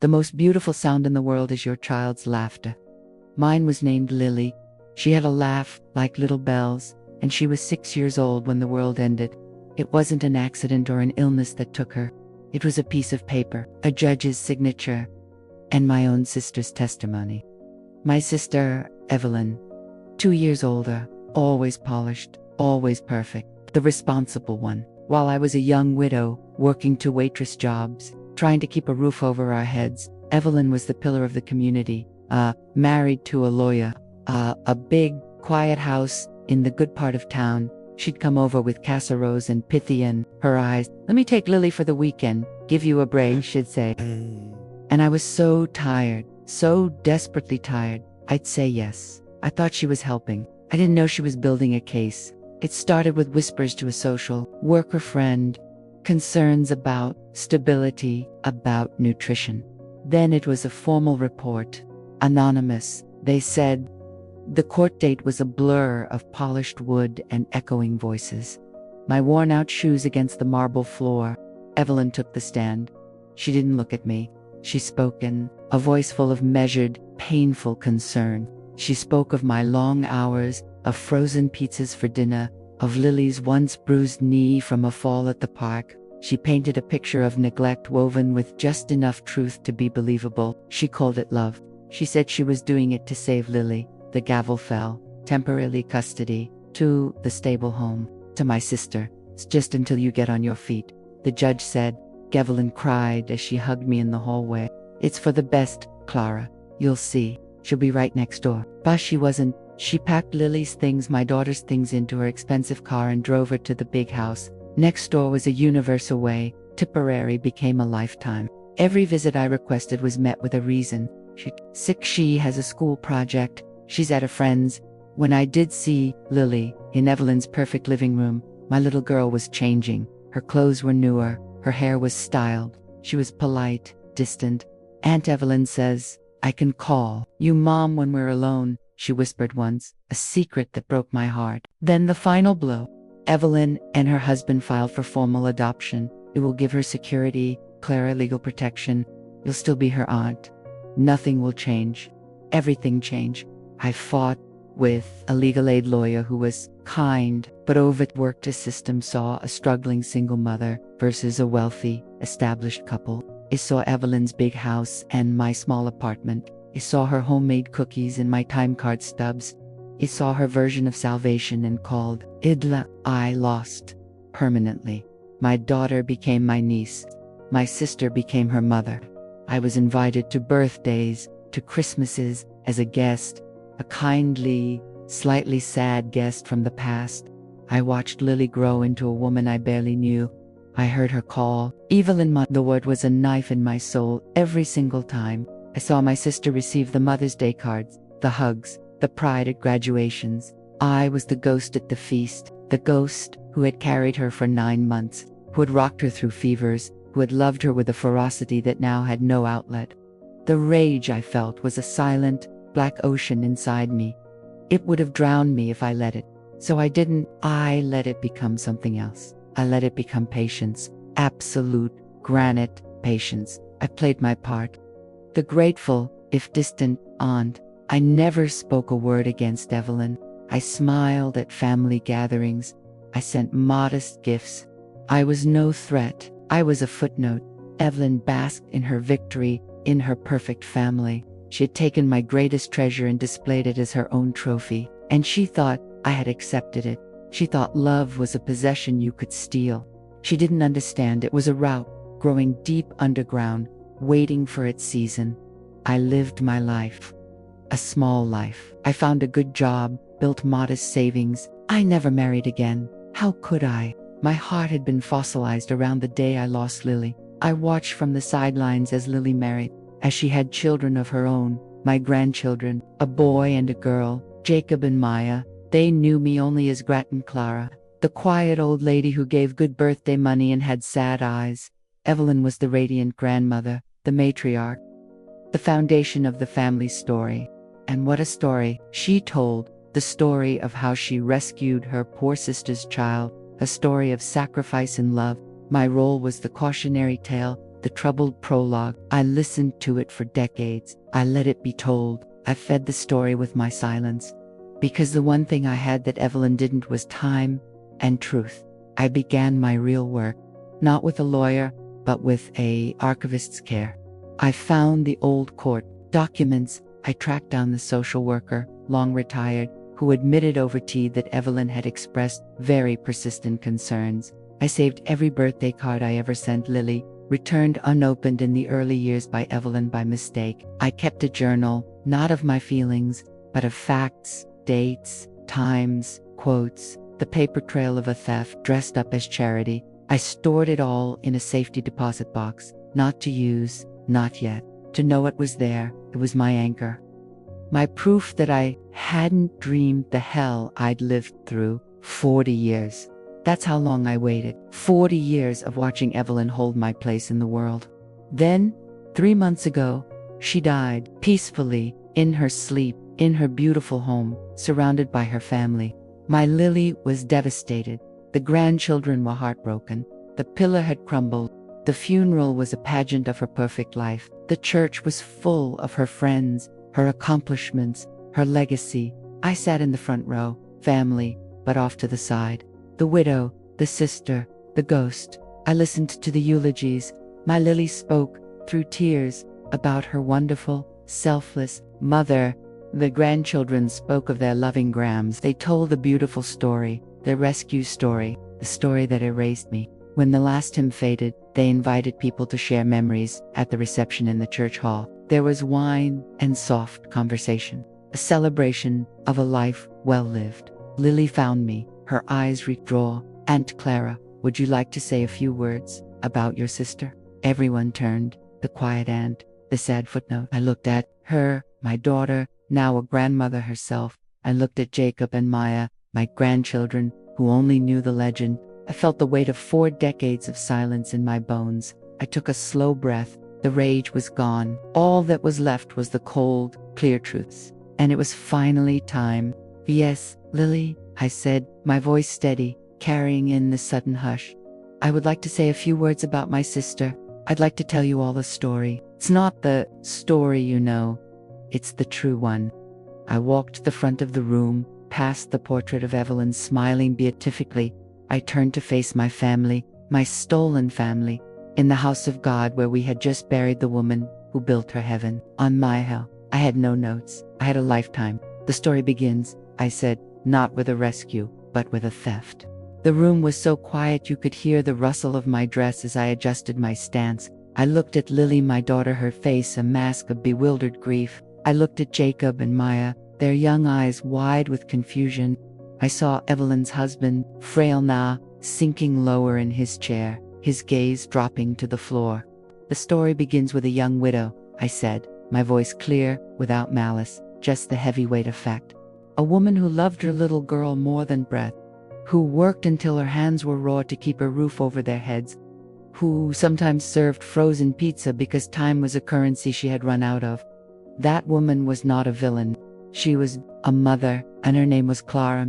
The most beautiful sound in the world is your child's laughter. Mine was named Lily. She had a laugh like little bells, and she was 6 years old when the world ended. It wasn't an accident or an illness that took her. It was a piece of paper, a judge's signature, and my own sister's testimony. My sister, Evelyn, 2 years older, always polished, always perfect, the responsible one. While I was a young widow, working 2 waitress jobs, trying to keep a roof over our heads, Evelyn was the pillar of the community, married to a lawyer, a big, quiet house in the good part of town. She'd come over with casseroles and Pythian, her eyes. Let me take Lily for the weekend, give you a break, she'd say. And I was so tired, so desperately tired, I'd say yes. I thought she was helping. I didn't know she was building a case. It started with whispers to a social worker friend, concerns about stability, about nutrition. Then it was a formal report, anonymous. They said the court date was a blur of polished wood and echoing voices. My worn-out shoes against the marble floor. Evelyn took the stand. She didn't look at me. She spoke in a voice full of measured, painful concern. She spoke of my long hours, of frozen pizzas for dinner, of Lily's once bruised knee from a fall at the park. She painted a picture of neglect woven with just enough truth to be believable. She called it love. She said she was doing it to save Lily. The gavel fell. Temporarily custody. To the stable home. To my sister. It's just until you get on your feet. The judge said. Evelyn cried as she hugged me in the hallway. It's for the best, Clara. You'll see. She'll be right next door. But she wasn't. She packed Lily's things, my daughter's things, into her expensive car and drove her to the big house. Next door was a universe away. Tipperary became a lifetime. Every visit I requested was met with a reason. She has a school project. She's at a friend's. When I did see Lily in Evelyn's perfect living room, my little girl was changing. Her clothes were newer. Her hair was styled. She was polite, distant. Aunt Evelyn says, I can call you Mom when we're alone, she whispered once, a secret that broke my heart. Then the final blow. Evelyn and her husband filed for formal adoption. It will give her security, Clara legal protection. You'll still be her aunt. Nothing will change. Everything change. I fought with a legal aid lawyer who was kind, but overworked. A system saw a struggling single mother versus a wealthy, established couple. It saw Evelyn's big house and my small apartment. It saw her homemade cookies and my time card stubs. It saw her version of salvation and called Idla. I lost permanently. My daughter became my niece. My sister became her mother. I was invited to birthdays, to Christmases, as a guest, a kindly, slightly sad guest from the past. I watched Lily grow into a woman I barely knew. I heard her call Evelyn. The word was a knife in my soul every single time. I saw my sister receive the Mother's Day cards, the hugs, the pride at graduations. I was the ghost at the feast, the ghost who had carried her for 9 months, who had rocked her through fevers, who had loved her with a ferocity that now had no outlet. The rage I felt was a silent, black ocean inside me. It would have drowned me if I let it. So I didn't. I let it become something else. I let it become patience. Absolute, granite patience. I played my part. The grateful, if distant, aunt. I never spoke a word against Evelyn. I smiled at family gatherings. I sent modest gifts. I was no threat. I was a footnote. Evelyn basked in her victory, in her perfect family. She had taken my greatest treasure and displayed it as her own trophy. And she thought I had accepted it. She thought love was a possession you could steal. She didn't understand it was a route, growing deep underground, waiting for its season. I lived my life. A small life. I found a good job, built modest savings. I never married again. How could I? My heart had been fossilized around the day I lost Lily. I watched from the sidelines as Lily married, as she had children of her own, my grandchildren, a boy and a girl, Jacob and Maya. They knew me only as Grattan Clara, the quiet old lady who gave good birthday money and had sad eyes. Evelyn was the radiant grandmother, the matriarch, the foundation of the family story. And what a story she told, the story of how she rescued her poor sister's child, a story of sacrifice and love. My role was the cautionary tale, the troubled prologue. I listened to it for decades. I let it be told. I fed the story with my silence. Because the one thing I had that Evelyn didn't was time and truth. I began my real work, not with a lawyer, but with an archivist's care. I found the old court documents. I tracked down the social worker, long retired, who admitted over tea that Evelyn had expressed very persistent concerns. I saved every birthday card I ever sent Lily, returned unopened in the early years by Evelyn by mistake. I kept a journal, not of my feelings, but of facts, dates, times, quotes, the paper trail of a theft dressed up as charity. I stored it all in a safety deposit box, not to use, not yet. To know it was there, it was my anchor. My proof that I hadn't dreamed the hell I'd lived through 40 years. That's how long I waited. 40 years of watching Evelyn hold my place in the world. Then, 3 months ago, she died peacefully, in her sleep, in her beautiful home, surrounded by her family. My Lily was devastated. The grandchildren were heartbroken. The pillar had crumbled. The funeral was a pageant of her perfect life. The church was full of her friends, her accomplishments, her legacy. I sat in the front row, family, but off to the side. The widow, the sister, the ghost. I listened to the eulogies. My Lily spoke, through tears, about her wonderful, selfless mother. The grandchildren spoke of their loving grams. They told the beautiful story, their rescue story, the story that erased me. When the last hymn faded, they invited people to share memories at the reception in the church hall. There was wine and soft conversation, a celebration of a life well lived. Lily found me, her eyes redraw. Aunt Clara, would you like to say a few words about your sister? Everyone turned, the quiet aunt, the sad footnote. I looked at her, my daughter, now a grandmother herself. I looked at Jacob and Maya, my grandchildren, who only knew the legend. I felt the weight of 4 decades of silence in my bones. I took a slow breath. The rage was gone. All that was left was the cold, clear truths. And it was finally time. Yes, Lily, I said, my voice steady, carrying in the sudden hush. I would like to say a few words about my sister. I'd like to tell you all the story. It's not the story you know. It's the true one. I walked to the front of the room, past the portrait of Evelyn smiling beatifically. I turned to face my family, my stolen family, in the house of God where we had just buried the woman who built her heaven. On my hell, I had no notes. I had a lifetime. The story begins, I said, not with a rescue, but with a theft. The room was so quiet you could hear the rustle of my dress as I adjusted my stance. I looked at Lily, my daughter, her face a mask of bewildered grief. I looked at Jacob and Maya, their young eyes wide with confusion. I saw Evelyn's husband, frail now, sinking lower in his chair, his gaze dropping to the floor. The story begins with a young widow, I said, my voice clear, without malice, just the heavy weight of fact. A woman who loved her little girl more than breath, who worked until her hands were raw to keep a roof over their heads, who sometimes served frozen pizza because time was a currency she had run out of. That woman was not a villain. She was a mother, and her name was Clara.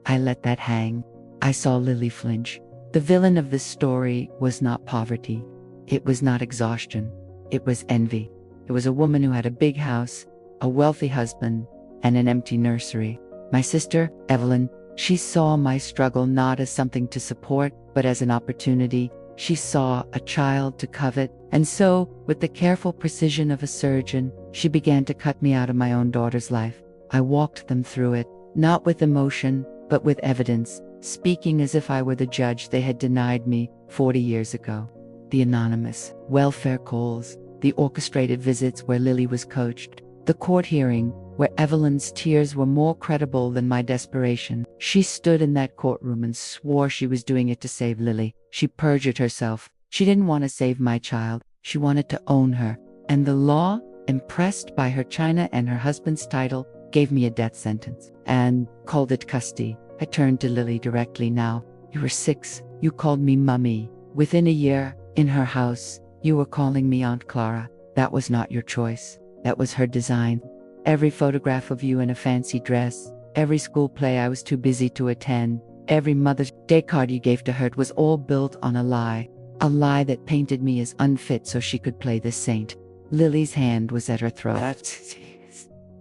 I let that hang. I saw Lily flinch. The villain of this story was not poverty. It was not exhaustion. It was envy. It was a woman who had a big house, a wealthy husband, and an empty nursery. My sister, Evelyn, she saw my struggle not as something to support, but as an opportunity. She saw a child to covet, and so, with the careful precision of a surgeon, she began to cut me out of my own daughter's life. I walked them through it, not with emotion, but with evidence, speaking as if I were the judge they had denied me 40 years ago. The anonymous welfare calls, the orchestrated visits where Lily was coached, the court hearing where Evelyn's tears were more credible than my desperation. She stood in that courtroom and swore she was doing it to save Lily. She perjured herself. She didn't want to save my child. She wanted to own her. And the law, impressed by her china and her husband's title, gave me a death sentence and called it custody. I turned to Lily directly. Now, you were 6. You called me Mummy. Within a year, in her house, you were calling me Aunt Clara. That was not your choice. That was her design. Every photograph of you in a fancy dress, every school play I was too busy to attend, every Mother's Day card you gave to her, it was all built on a lie. A lie that painted me as unfit so she could play the saint. Lily's hand was at her throat.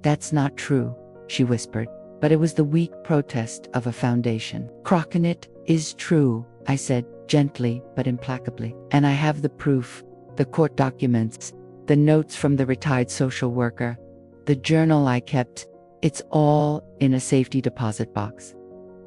That's not true, she whispered, but it was the weak protest of a foundation. Crockett is true, I said, gently but implacably. And I have the proof, the court documents, the notes from the retired social worker, the journal I kept. It's all in a safety deposit box.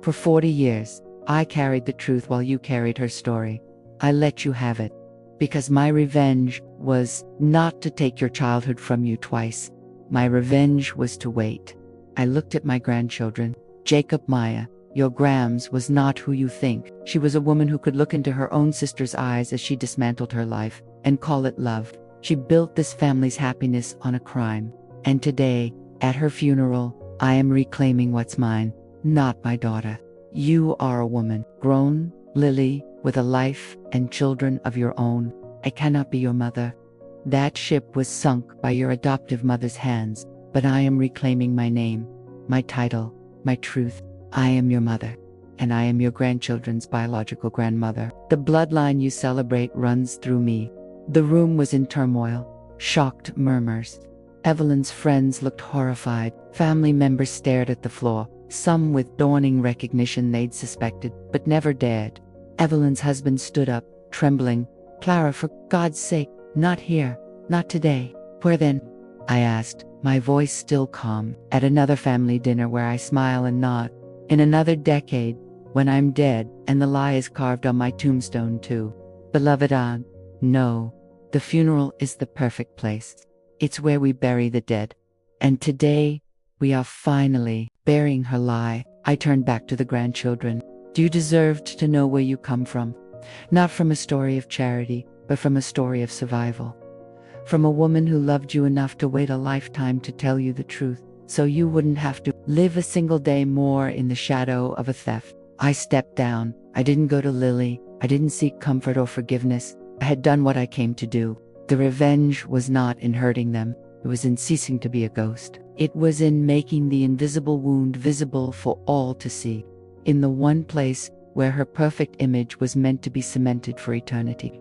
For 40 years, I carried the truth while you carried her story. I let you have it, because my revenge was not to take your childhood from you twice. My revenge was to wait. I looked at my grandchildren. Jacob Maya, your Grams was not who you think. She was a woman who could look into her own sister's eyes as she dismantled her life and call it love. She built this family's happiness on a crime. And today, at her funeral, I am reclaiming what's mine, not my daughter. You are a woman, grown, Lily, with a life and children of your own. I cannot be your mother. That ship was sunk by your adoptive mother's hands, but I am reclaiming my name, my title, my truth. I am your mother, and I am your grandchildren's biological grandmother. The bloodline you celebrate runs through me. The room was in turmoil, shocked murmurs. Evelyn's friends looked horrified. Family members stared at the floor, some with dawning recognition they'd suspected, but never dared. Evelyn's husband stood up, trembling. Clara, for God's sake, not here, not today. Where then? I asked, my voice still calm. At another family dinner where I smile and nod. In another decade, when I'm dead and the lie is carved on my tombstone too. Beloved aunt, no, the funeral is the perfect place. It's where we bury the dead. And today, we are finally burying her lie. I turned back to the grandchildren. Do you deserve to know where you come from? Not from a story of charity, but from a story of survival. From a woman who loved you enough to wait a lifetime to tell you the truth, so you wouldn't have to live a single day more in the shadow of a theft. I stepped down. I didn't go to Lily. I didn't seek comfort or forgiveness. I had done what I came to do. The revenge was not in hurting them. It was in ceasing to be a ghost. It was in making the invisible wound visible for all to see. In the one place where her perfect image was meant to be cemented for eternity.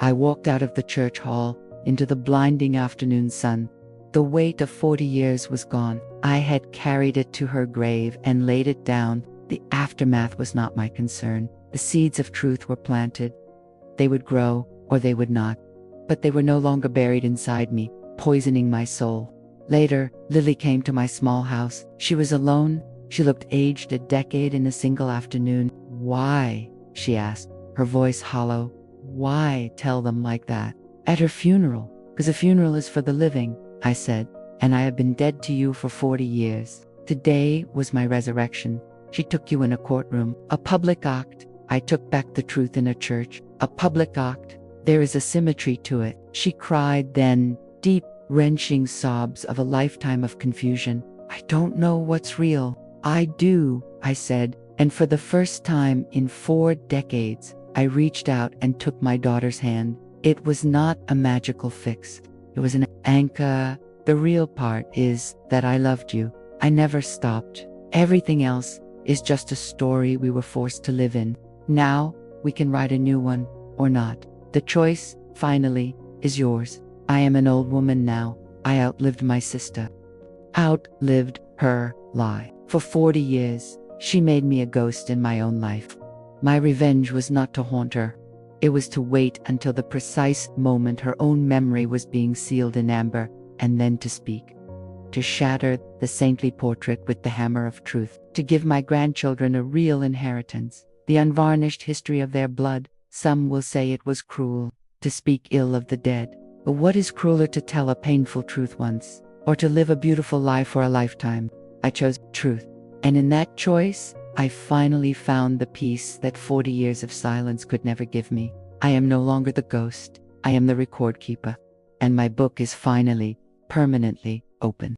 I walked out of the church hall into the blinding afternoon sun. The weight of 40 years was gone. I had carried it to her grave and laid it down. The aftermath was not my concern. The seeds of truth were planted. They would grow or they would not. But they were no longer buried inside me, poisoning my soul. Later, Lily came to my small house. She was alone. She looked aged a decade in a single afternoon. Why? She asked, her voice hollow. Why tell them like that? At her funeral, because a funeral is for the living, I said, and I have been dead to you for 40 years. Today was my resurrection. She took you in a courtroom, a public act. I took back the truth in a church, a public act. There is a symmetry to it. She cried then, deep, wrenching sobs of a lifetime of confusion. I don't know what's real. I do, I said, and for the first time in 4 decades, I reached out and took my daughter's hand. It was not a magical fix. It was an anchor. The real part is that I loved you. I never stopped. Everything else is just a story we were forced to live in. Now, we can write a new one, or not. The choice, finally, is yours. I am an old woman now. I outlived my sister. Outlived her lie. For 40 years, she made me a ghost in my own life. My revenge was not to haunt her. It was to wait until the precise moment her own memory was being sealed in amber, and then to speak. To shatter the saintly portrait with the hammer of truth. To give my grandchildren a real inheritance. The unvarnished history of their blood. Some will say it was cruel to speak ill of the dead. But what is crueler to tell a painful truth once, or to live a beautiful lie for a lifetime? I chose truth. And in that choice, I finally found the peace that 40 years of silence could never give me. I am no longer the ghost. I am the record keeper. And my book is finally, permanently open.